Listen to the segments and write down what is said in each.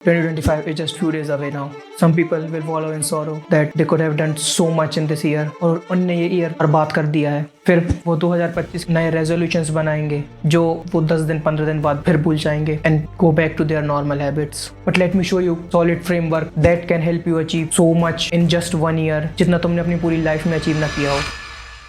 2025 is just few days away now. Some people will wallow in sorrow that they could have done so much in this year और उनने ये year बर्बाद कर दिया है। फिर वो 2025 नए रेजोल्यूशंस बनाएंगे जो वो 10 दिन 15 दिन बाद फिर भूल जाएंगे and go back to their normal habits. But let me show you solid framework that can help you achieve so much in just one year जितना तुमने अपनी पूरी लाइफ में अचीव ना किया हो।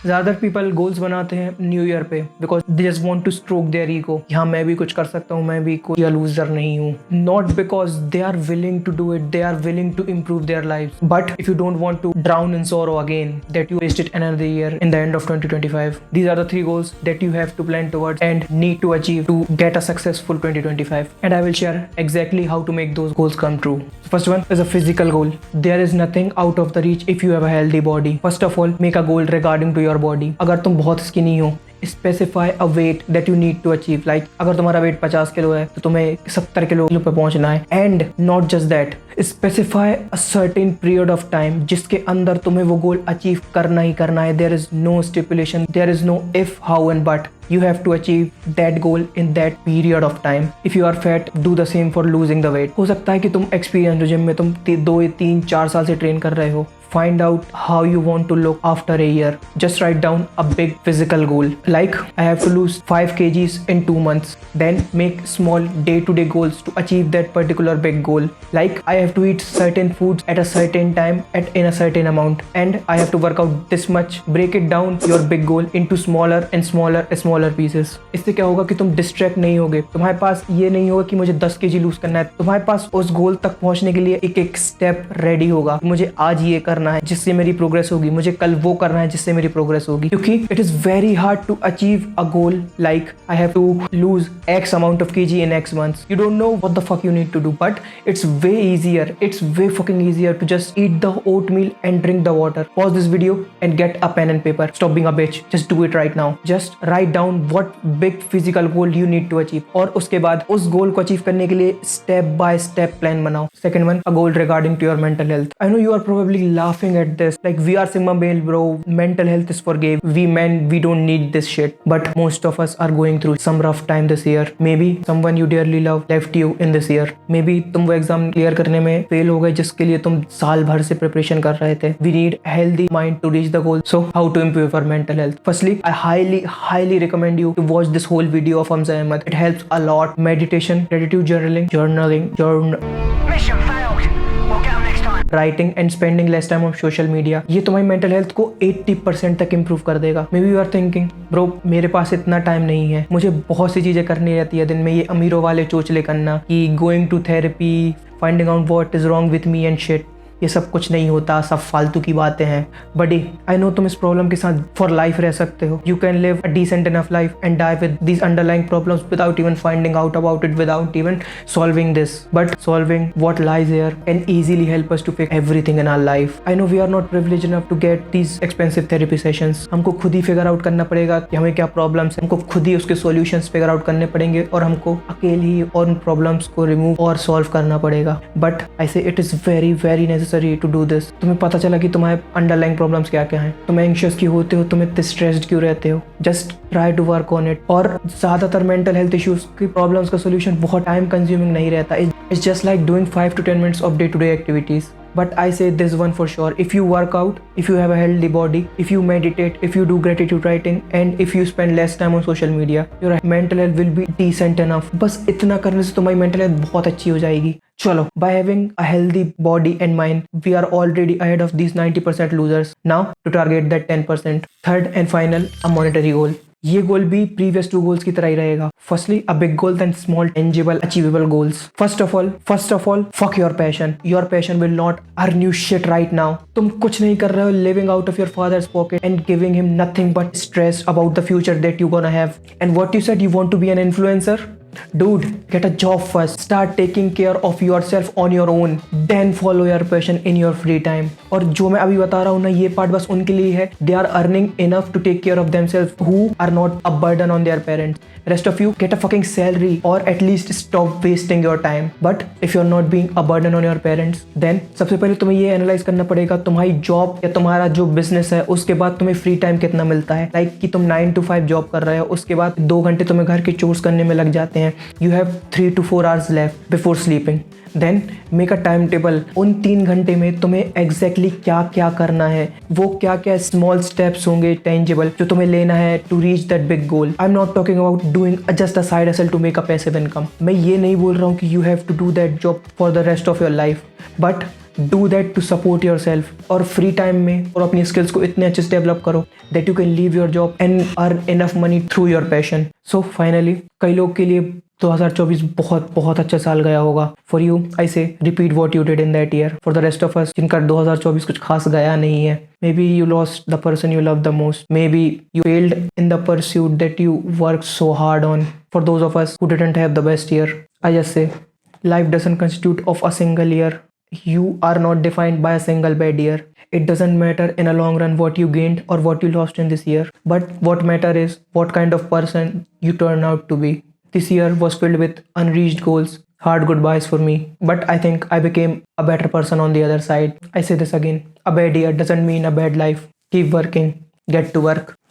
ज़्यादातर पीपल गोल्स बनाते हैं न्यू ईयर पे because they just want two stroke their ego कि हाँ मैं भी कुछ कर सकता हूँ, मैं भी कोई लूजर नहीं हूँ। Not because they are willing to do it, they are willing to improve their life, but if you don't want to drown in sorrow again that you wasted another year in the end of 2025. These are the 3 goals that you have to plan towards and need to achieve to get a successful 2025, and I will share exactly how to make those goals come true. First one is a physical goal. There is nothing out of the reach if you have a healthy body. First of all, make a goal regarding to your body. अगर तुम बहुत skinny हो, specify a weight that you need to achieve. Like अगर तुम्हारा wait 50 kilo है तो तुम्हें 70 kilo पे पहुंचना है। And not just that, specify a certain period of time जिसके अंदर तुम्हें वो गोल अचीव करना ही करना है। There is no stipulation, there is no if, how and but. You have to achieve that goal in that period of time. If you are fat, do the same for losing the weight. हो सकता है कि तुम experience हो, gym में तुम 2, 3, 4 साल से ट्रेन कर रहे हो। Find out how you want to look after a year. Just write down a big physical goal. Like, I have to lose 5 kgs in 2 months. Then make small day-to-day goals to achieve that particular big goal. Like, I have to eat certain foods at a certain time in a certain amount. And I have to work out this much. Break it down your big goal into smaller and smaller pieces. इससे क्या होगा कि तुम distract नहीं होगे। तुम्हारे पास ये नहीं होगा कि मुझे 10 kg लूज करना है। तुम्हारे पास उस गोल तक पहुंचने के लिए एक स्टेप रेडी होगा। मुझे आज ये करना है जिससे मेरी प्रोग्रेस होगी, मुझे कल वो करना है जिससे मेरी प्रोग्रेस होगी। क्योंकि it is very hard to achieve a goal like I have to lose X amount of kg in X months. You don't know what the fuck you need to do, but it's way easier, it's way fucking easier to just eat the oatmeal and drink the water. Pause this video and get a pen and paper. Stop being a bitch, just do it right now. Just write down what big physical goal you need to achieve और उसके बाद उस गोल को achieve करने के लिए step by step plan बनाओ। Second one, a goal regarding to your mental health. I know you are probably laughing at this, like we are Sigma male bro, mental health is for gay, we men we don't need this shit, but most of us are going through some rough time this year. Maybe someone you dearly love left you in this year. Maybe तुम वो exam clear करने में fail हो गए जिसके लिए तुम साल भर से प्रिपरेशन कर रहे थे। We need a healthy mind to reach the goal. So how to improve our mental health? Firstly, I highly recommend you to watch this whole video of Hamza Ahmed. It helps a lot. Meditation, gratitude journaling, mission failed. We'll get them next time. Writing and spending less time on social media. ये तुम्हारी mental health को 80% तक improve कर देगा। Maybe you are thinking bro मेरे पास इतना time नहीं है, मुझे बहुत सी चीजें करनी रहती है दिन में, ये अमीरों वाले चोचले करना कि going to therapy, finding out what is wrong with me and shit. ये सब कुछ नहीं होता, सब फालतू की बातें हैं। बडी आई नो तुम इस प्रॉब्लम के साथ फॉर लाइफ रह सकते हो। You can live a decent enough life and die with these underlying problems without even finding out about it, without even solving this. But solving what lies here can easily help us to fix everything in our life. I know we are not privileged enough to get these expensive therapy sessions. हमको खुद ही figure out करना पड़ेगा कि हमें क्या problems है, हमको खुद ही उसके सॉल्यूशंस फिगर आउट करने पड़ेंगे और हमको अकेले ही उन प्रॉब्लम्स को रिमूव और सॉल्व करना पड़ेगा। But I say it is very necessary to do this. तुम्हें पता चला कि तुम्हारे अंडरलाइंग प्रॉब्लम्स क्या क्या हैं, तुम एंग्शियस क्यों होते हो, तुम इतने स्ट्रेस्ड क्यों रहते हो। Just try to work on it. और ज्यादातर मेंटल हेल्थ इश्यूज की प्रॉब्लम्स का सोल्यूशन बहुत टाइम कंज्यूमिंग नहीं रहता। It's just like doing 5 to 10 minutes of day-to-day activities. But I say this one for sure, if you work out, if you have a healthy body, if you meditate, if you do gratitude writing, and if you spend less time on social media, your mental health will be decent enough. बस इतना करने से तुम्हारी mental health बहुत अच्छी हो जाएगी। चलो, by having a healthy body and mind, we are already ahead of these 90% losers. Now to target that 10%. Third and final, a monetary goal. ये गोल भी प्रीवियस 2 गोल्स की तरह ही रहेगा। Firstly a big goal, then small tangible achievable goals. First of all fuck your passion. Your passion will not earn you shit right now. तुम कुछ नहीं कर रहे हो living out of your father's pocket and giving him nothing but stress about the future that you gonna have. And what you said, you want to be an influencer? Dude, get a job first. Start taking care of yourself on your own. Then follow your passion in your free time. और जो मैं अभी बता रहा हूँ ना, ये part बस उनके लिए है। They are earning enough to take care of themselves, who are not a burden on their parents. Rest of you get a fucking salary or at least stop wasting your time. But if you're not being a burden on your parents, then सबसे पहले तुम्हें ये analyse करना पड़ेगा तुम्हारी job या तुम्हारा जो बिजनेस है उसके बाद तुम्हें फ्री टाइम कितना मिलता है। लाइक कि तुम 9 to 5 जॉब कर रहे हो, उसके बाद 2 घंटे तुम्हें घर के चोर्स करने में लग जाते हैं, हैं, you have 3 to 4 hours left before sleeping. Then make a time table. उन 3 घंटे में तुम्हें एग्जैक्टली क्या क्या करना है, वो क्या क्या स्मॉल स्टेप्स होंगे टेंजिबल जो तुम्हें लेना है to reach that big goal. I am not talking about doing just a side hustle to make a passive income. मैं ये नहीं बोल रहा हूँ कि you have to do that job for the rest of your life, but do that to support your self. और free time में और अपनी स्किल्स को इतने अच्छे से डेवलप करो that you can leave your job and earn enough money through your passion. So finally कई लोग के लिए 2024 बहुत बहुत अच्छा साल गया होगा। फॉर यू आई से repeat what you did in that year. For the rest of us जिनका 2024 कुछ खास गया नहीं है, may be you lost the person you love the most, may be you failed in the pursuit that you work so hard on. For those of us who didn't have the best year, I just say life doesn't consist of a single year. You are not defined by a single bad year. It doesn't matter in a long run what you gained or what you lost in this year, but what matter is what kind of person you turn out to be. This year was filled with unreached goals, hard goodbyes for me, but I think I became a better person on the other side. I say this again, a bad year doesn't mean a bad life. Keep working, get to work.